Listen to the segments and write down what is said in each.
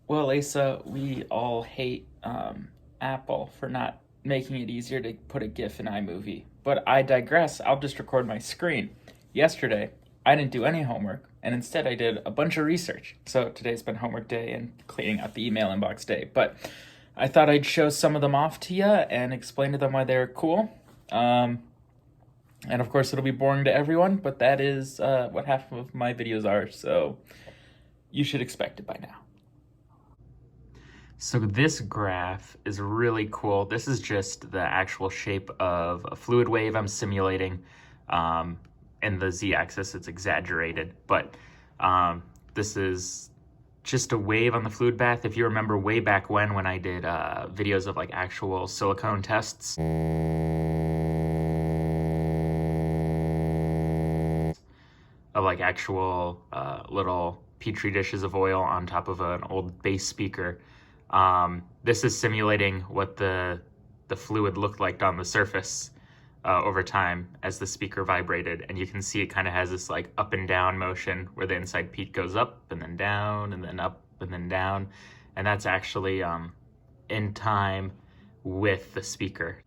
Well, Asa, we all hate Apple for not making it easier to put a GIF in iMovie. But I digress. I'll just record my screen. Yesterday, I didn't do any homework, and instead I did a bunch of research. So today's been homework day and cleaning out the email inbox day. But I thought I'd show some of them off to you and explain to them why they're cool. And of course, it'll be boring to everyone, but that is what half of my videos are. So you should expect it by now. So this graph is really cool. This is just the actual shape of a fluid wave I'm simulating. In the z-axis, it's exaggerated, but this is just a wave on the fluid bath. If you remember way back when I did videos of like actual silicone tests, of like actual little petri dishes of oil on top of an old bass speaker. This is simulating what the fluid looked like on the surface over time as the speaker vibrated. And you can see it kind of has this like up and down motion where the inside peak goes up and then down and then up and then down. And that's actually in time with the speaker.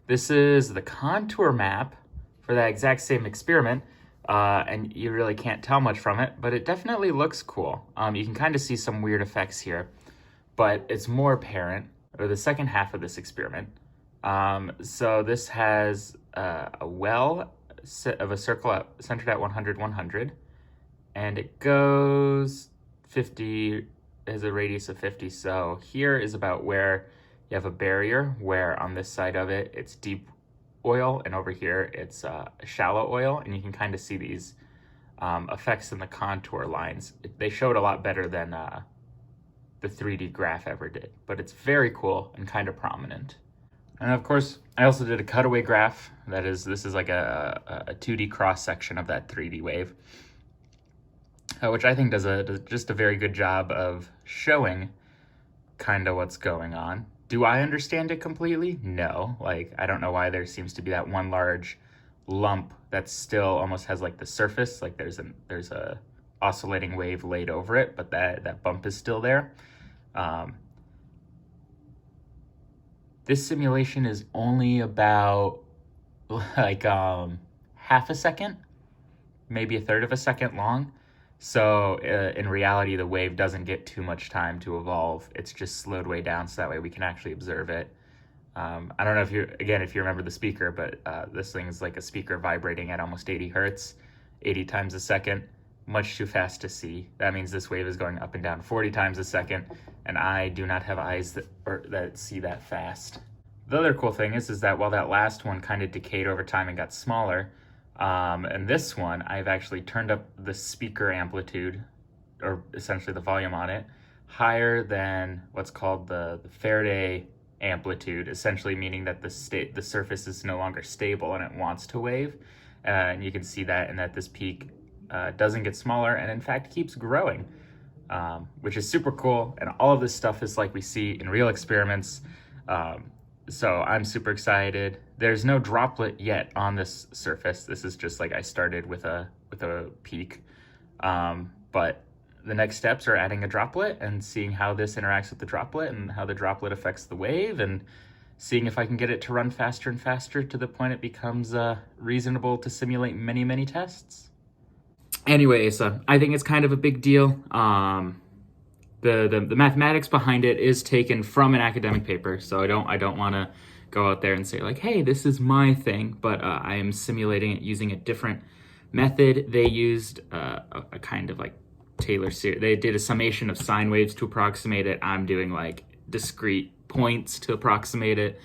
This is the contour map for that exact same experiment. And you really can't tell much from it, but it definitely looks cool. You can kind of see some weird effects here, but it's more apparent, or the second half of this experiment. So this has a well of a circle centered at 100, 100, and it goes 50, has a radius of 50. So here is about where you have a barrier, where on this side of it, it's deep oil, and over here it's shallow oil, and you can kind of see these effects in the contour lines. They showed a lot better than the 3D graph ever did, but it's very cool and kind of prominent. And of course, I also did a cutaway graph. This is like a 2D cross section of that 3D wave, which I think does just a very good job of showing kind of what's going on. Do I understand it completely? No. Like, I don't know why there seems to be that one large lump that still almost has like the surface, like there's a oscillating wave laid over it, but that bump is still there. This simulation is only about like half a second, maybe a third of a second long. So in reality, the wave doesn't get too much time to evolve. It's just slowed way down so that way we can actually observe it. I don't know if you remember the speaker, but this thing is like a speaker vibrating at almost 80 hertz, 80 times a second, much too fast to see. That means this wave is going up and down 40 times a second, and I do not have eyes that see that fast. The other cool thing is that while that last one kind of decayed over time and got smaller, and this one, I've actually turned up the speaker amplitude, or essentially the volume on it, higher than what's called the Faraday amplitude, essentially meaning that the surface is no longer stable and it wants to wave. And you can see that in that this peak doesn't get smaller and in fact keeps growing, which is super cool. And all of this stuff is like we see in real experiments. So I'm super excited. There's no droplet yet on this surface. This is just like I started with a peak. But the next steps are adding a droplet and seeing how this interacts with the droplet and how the droplet affects the wave, and seeing if I can get it to run faster and faster to the point it becomes reasonable to simulate many, many tests. Anyway, so I think it's kind of a big deal. The mathematics behind it is taken from an academic paper, so I don't want to go out there and say like, hey, this is my thing, but I am simulating it using a different method. They used a kind of like Taylor series. They did a summation of sine waves to approximate it. I'm doing like discrete points to approximate it.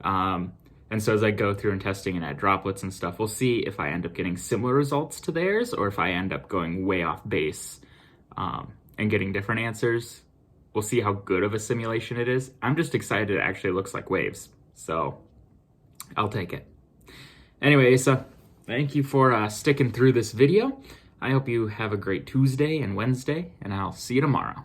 And so as I go through and testing and add droplets and stuff, we'll see if I end up getting similar results to theirs or if I end up going way off base and getting different answers. We'll see how good of a simulation it is. I'm just excited it actually looks like waves, so I'll take it. Anyway, Asa, thank you for sticking through this video. I hope you have a great Tuesday and Wednesday, and I'll see you tomorrow.